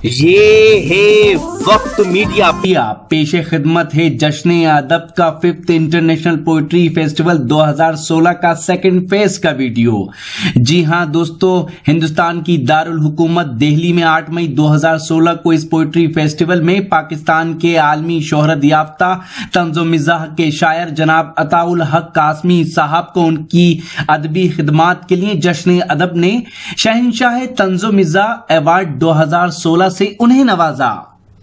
یہ ہے وقت میڈیا پیش خدمت ہے جشن ادب کا 5th انٹرنیشنل پوئٹری فیسٹیول 2016 کا سیکنڈ فیز کا ویڈیو۔ جی ہاں دوستو، ہندوستان کی دارالحکومت دہلی میں 8 مئی 2016 کو اس پوئٹری فیسٹیول میں پاکستان کے عالمی شہرت یافتہ طنز و مزاح کے شاعر جناب عطاء الحق قاسمی صاحب کو ان کی ادبی خدمات کے لیے جشن ادب نے شہنشاہ طنز و مزاح ایوارڈ 2016 سے انہیں نوازا۔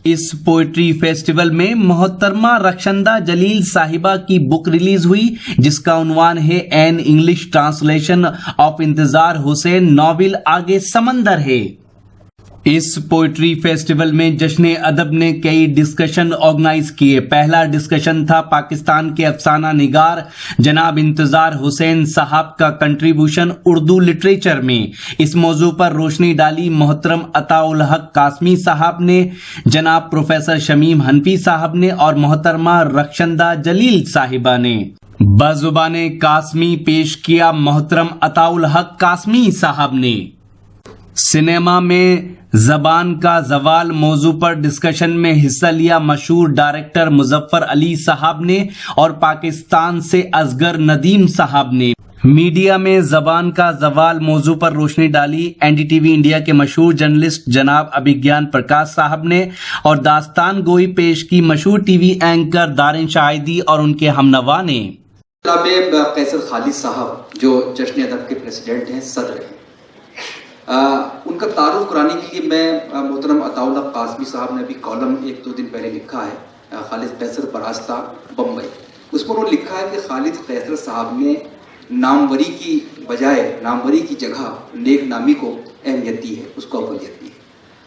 اس پوئٹری فیسٹیول میں محترمہ رخشندہ جلیل صاحبہ کی بک ریلیز ہوئی، جس کا عنوان ہے این انگلش ٹرانسلیشن آف انتظار حسین ناول آگے سمندر ہے۔ اس پوئٹری فیسٹیول میں جشن ادب نے کئی ڈسکشن آرگنائز کیے۔ پہلا ڈسکشن تھا پاکستان کے افسانہ نگار جناب انتظار حسین صاحب کا کنٹریبیوشن اردو لٹریچر میں۔ اس موضوع پر روشنی ڈالی محترم عطاء الحق قاسمی صاحب نے، جناب پروفیسر شمیم حنفی صاحب نے اور محترمہ رخشندہ جلیل صاحبہ نے۔ بزبان قاسمی پیش کیا محترم عطاء الحق قاسمی صاحب نے۔ سنیما میں زبان کا زوال موضوع پر ڈسکشن میں حصہ لیا مشہور ڈائریکٹر مظفر علی صاحب نے اور پاکستان سے اصغر ندیم صاحب نے۔ میڈیا میں زبان کا زوال موضوع پر روشنی ڈالی N D T V India کے مشہور جرنلسٹ جناب ابھیگیان پرکاش صاحب نے اور داستان گوئی پیش کی مشہور ٹی وی اینکر دارین شاہدی اور ان کے ہمنوا نے۔ جناب قیصر خالد صاحب جو جشن ادب کے پریزیڈنٹ ہیں، صدر ہیں، ان کا تعارف کرانے کے لیے میں محترم عطاء الحق قاسمی صاحب نے ابھی کالم 1-2 دن پہلے لکھا ہے، خالد قیصر براستہ بمبئی۔ اس پر انہوں نے لکھا ہے کہ خالد قیصر صاحب نے ناموری کی بجائے ناموری کی جگہ نیک نامی کو اہمیت دی ہے، اس کو اولویت دی ہے۔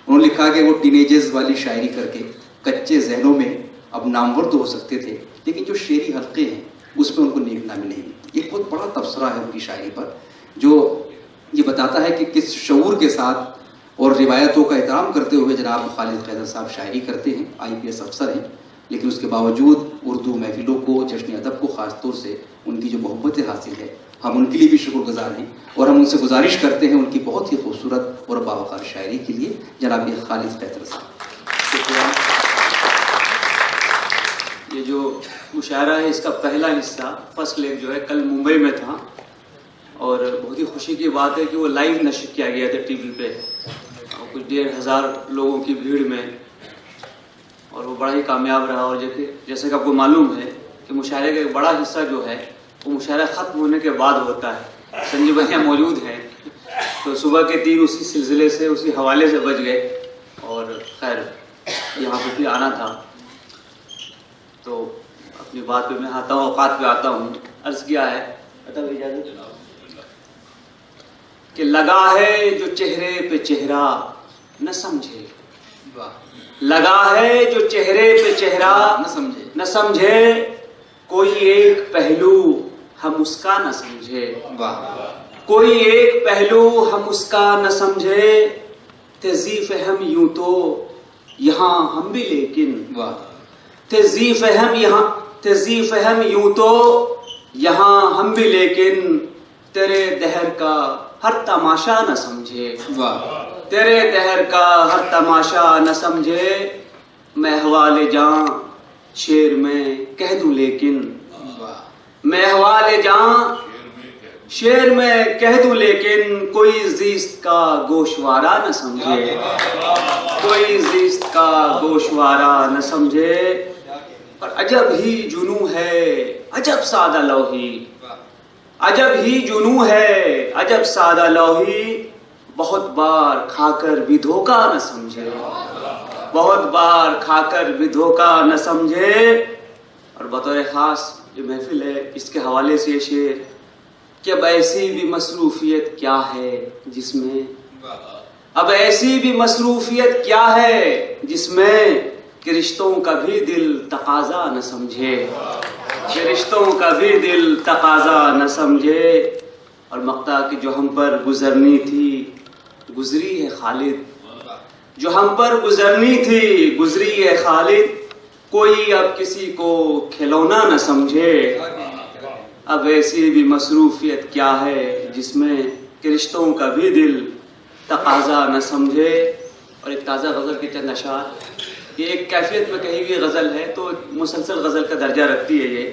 انہوں نے لکھا کہ وہ ٹینیجرز والی شاعری کر کے کچے ذہنوں میں اب نامور تو ہو سکتے تھے، لیکن جو شعری حلقے ہیں اس میں ان کو نیک نامی نہیں ملتی۔ ایک بہت بڑا تبصرہ ہے ان کی شاعری پر، جو یہ بتاتا ہے کہ کس شعور کے ساتھ اور روایتوں کا احترام کرتے ہوئے جناب خالد قیصر صاحب شاعری کرتے ہیں۔ IPS افسر ہیں، لیکن اس کے باوجود اردو محفلوں کو، جشن ادب کو خاص طور سے ان کی جو محبت حاصل ہے، ہم ان کے لیے بھی شکر گزار ہیں اور ہم ان سے گزارش کرتے ہیں ان کی بہت ہی خوبصورت اور باوقار شاعری کے لیے۔ جناب خالد قیصر صاحب، شکریہ۔ یہ جو مشاعرہ ہے اس کا پہلا حصہ فرسٹ لیگ جو ہے کل ممبئی میں تھا، اور بہت ہی خوشی کی بات ہے کہ وہ لائیو نشر کیا گیا تھا ٹی وی پہ، اور کچھ 1,500 لوگوں کی بھیڑ میں، اور وہ بڑا ہی کامیاب رہا۔ اور جیسے کہ آپ کو معلوم ہے کہ مشاعرے کا ایک بڑا حصہ جو ہے وہ مشاعرہ ختم ہونے کے بعد ہوتا ہے۔ سنجیو بھیا موجود ہیں، تو صبح کے 3 اسی سلسلے سے، اسی حوالے سے بچ گئے، اور خیر یہاں پہ بھی آنا تھا، تو اپنی بات پہ میں آتا ہوں، اوقات پہ آتا ہوں۔ عرض کیا ہے کہ لگا ہے جو چہرے پہ چہرہ نہ سمجھے، لگا ہے جو چہرے پہ چہرہ نہ سمجھے، کوئی ایک پہلو ہم اس کا نہ سمجھے، کوئی ایک پہلو ہم اس کا نہ سمجھے، تہذیب فہم یوں تو یہاں ہم بھی لیکن، تہذیب فہم یوں تو یہاں ہم بھی لیکن، تیرے دہر کا ہر تماشا نہ سمجھے، تیرے دہر کا ہر تماشا نہ سمجھے، میں حوالے جاں شعر میں کہہ دوں لیکن، میں حوالے جاں شعر میں کہہ دوں لیکن، کوئی زیست کا گوشوارہ نہ سمجھے، کوئی زیست کا گوشوارہ نہ سمجھے، اور عجب ہی جنوں ہے عجب سادہ لوحی، عجب ہی جنوں ہے عجب سادہ لوحی، بہت بار کھا کر بھی دھوکہ نہ سمجھے، بہت بار کھا کر بھی دھوکہ نہ سمجھے۔ اور بطور خاص یہ محفل ہے، اس کے حوالے سے یہ شعر کہ اب ایسی بھی مصروفیت کیا ہے جس میں، اب ایسی بھی مصروفیت کیا ہے جس میں کہ رشتوں کا بھی دل تقاضا نہ سمجھے، کہ رشتوں کا بھی دل تقاضا نہ سمجھے، اور مقطع کہ جو ہم پر گزرنی تھی گزری ہے خالد، جو ہم پر گزرنی تھی گزری ہے خالد، کوئی اب کسی کو کھلونا نہ سمجھے، اب ایسی بھی مصروفیت کیا ہے جس میں کہ رشتوں کا بھی دل تقاضا نہ سمجھے۔ اور ایک تازہ غزل کے چند اشعار. یہ ایک کیفیت میں کہی ہوئی غزل ہے تو مسلسل غزل کا درجہ رکھتی ہے یہ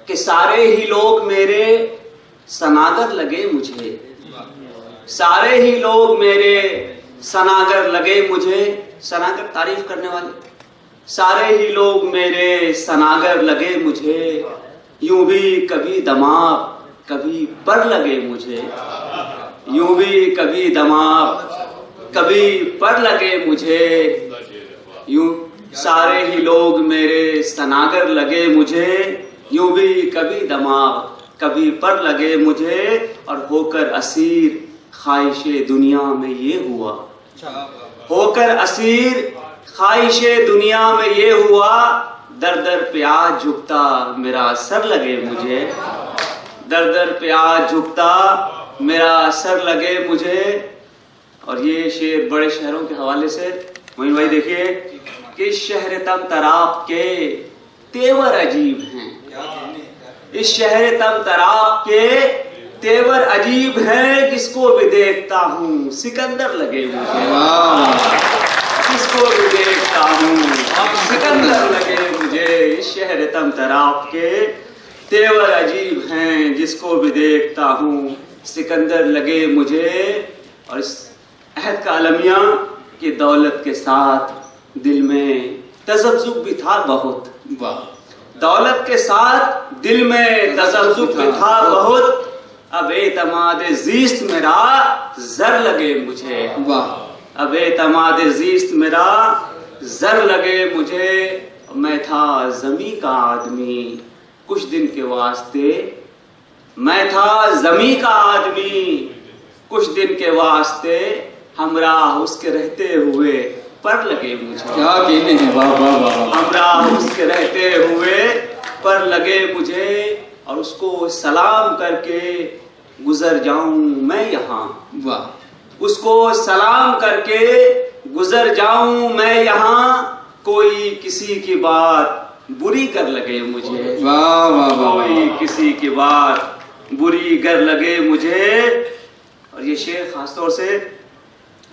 کہ سارے ہی لوگ میرے سناگر لگے مجھے, سارے ہی لوگ میرے سناگر لگے مجھے. سناگر تعریف کرنے والے. سارے ہی لوگ میرے سناگر لگے مجھے, یوں بھی کبھی دماغ کبھی پر لگے مجھے, یوں بھی کبھی دماغ کبھی پر لگے مجھے, یوں سارے ہی لوگ میرے سناگر لگے مجھے, یوں بھی کبھی دماغ کبھی پر لگے مجھے. اور ہو کر اسیر خواہش دنیا میں یہ ہوا, ہو کر اسیر خواہش دنیا میں یہ ہوا, در در پہ آج جھکتا میرا سر لگے مجھے, در در پہ آج جھکتا میرا سر لگے مجھے. اور یہ شعر بڑے شہروں کے حوالے سے معین بھائی دیکھیے کہ شہر تم تراق کے تیور عجیب ہیں, اس شہر تم تراق کے تیور عجیب ہیں, جس کو بھی دیکھتا ہوں سکندر لگے مجھے, جس کو بھی دیکھتا ہوں سکندر لگے مجھے. اس شہر تم تراق کے تیور عجیب ہیں, جس کو بھی دیکھتا ہوں سکندر لگے مجھے. اور اس عہد کا المیہ کہ دولت کے ساتھ دل میں تذبذب بھی تھا بہت, دولت کے ساتھ دل میں تذبذب بھی تھا بہت, اب اعتماد زیست میرا زر لگے مجھے, اب اعتماد زیست میرا زر لگے مجھے. میں تھا زمیں کا آدمی کچھ دن کے واسطے, میں تھا زمیں کا آدمی کچھ دن کے واسطے, ہمراہ اس کے رہتے ہوئے پر لگے مجھے, کیا کہنے ہیں, واہ واہ واہ, ہمراہ اس کے رہتے ہوئے پر لگے مجھے. اور اس کو سلام کر کے گزر جاؤں میں یہاں, واہ, اس کو سلام کر کے گزر جاؤں میں یہاں, کوئی کسی کی بات بری کر لگے مجھے, واہ واہ واہ, کوئی کسی کی بات بری کر لگے مجھے. اور یہ شعر خاص طور سے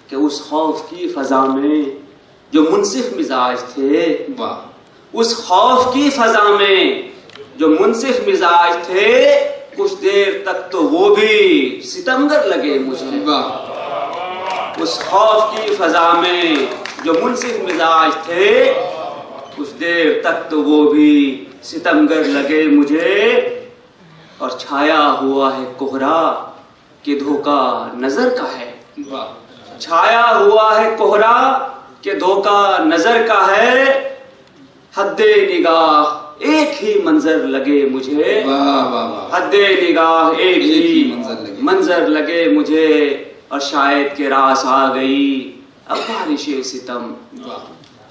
کہ اس خوف کی فضا میں جو منصف مزاج تھے, واہ, اس خوف کی فضا میں جو منصف مزاج تھے, کچھ دیر تک تو وہ بھی ستمگر لگے مجھے, واہ, اس خوف کی فضا میں جو منصف مزاج تھے, کچھ دیر تک تو وہ بھی ستمگر لگے مجھے. اور چھایا ہوا ہے کوہرا کہ دھوکا نظر کا ہے, واہ, چھایا ہوا ہے کوہرا کہ دھوکا نظر کا ہے, حد نگاہ ایک ہی منظر لگے مجھے, واہ واہ واہ, حد نگاہ ایک ہی منظر لگے مجھے. اور شاید کے راس آ گئی اب بارش ستم,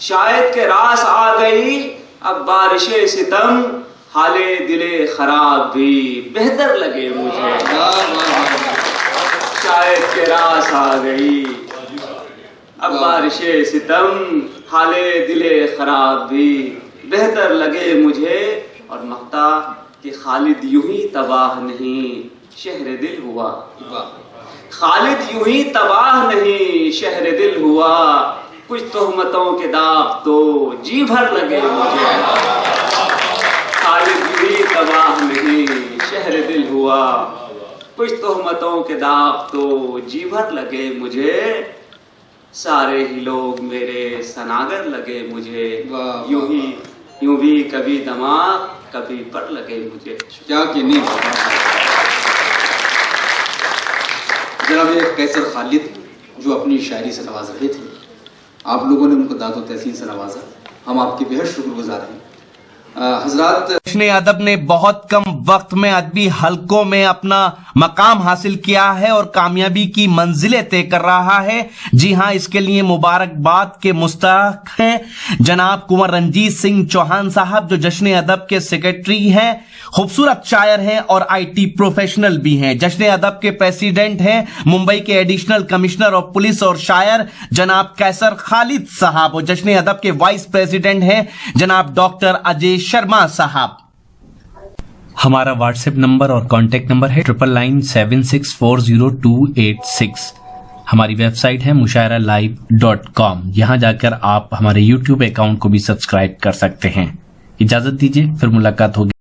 شاید کے راس آ گئی اب بارش ستم, حالے دل خراب بھی بہتر لگے مجھے, شاید کے راس آ گئی اب بارش ستم, حالے دل خراب بھی بہتر لگے مجھے. اور مقطع کہ خالد یوں ہی تباہ نہیں شہر دل ہوا, خالد یوں ہی تباہ نہیں شہر دل ہوا, کچھ تہمتوں کے داغ تو جی بھر لگے مجھے, خالد یوں ہی تباہ نہیں شہر دل ہوا, کچھ تہمتوں کے داغ تو جی بھر لگے مجھے. سارے ہی لوگ میرے سناگر لگے مجھے, یوں بھی کبھی دماغ کبھی پر لگے مجھے. کیا کہنے. جناب یہ قیصر خالد جو اپنی شاعری سے نواز رہے تھے, آپ لوگوں نے ان کو داد و تحسین سے نوازا, ہم آپ کے بہت شکر گزار ہیں. حضرات, جشن ادب نے بہت کم وقت میں ادبی حلقوں میں اپنا مقام حاصل کیا ہے اور کامیابی کی منزلیں طے کر رہا ہے. جی ہاں, اس کے لیے مبارکباد کے مستحق ہیں جناب کنور رنجیت سنگھ چوہان صاحب, جو جشن ادب کے سیکرٹری ہیں, خوبصورت شاعر ہیں اور آئی ٹی پروفیشنل بھی ہیں. جشن ادب کے پریزیڈنٹ ہیں ممبئی کے ایڈیشنل کمشنر آف پولیس اور شاعر جناب قیصر خالد صاحب, اور جشن ادب کے وائس پریزیڈنٹ ہیں جناب ڈاکٹر اجے شرما صاحب. ہمارا واٹس ایپ نمبر اور کانٹیکٹ نمبر ہے 9997640286. ہماری ویب سائٹ ہے mushairalive.com. یہاں جا کر آپ ہمارے YouTube اکاؤنٹ کو بھی سبسکرائب کر سکتے ہیں. اجازت دیجیے، پھر ملاقات ہوگی.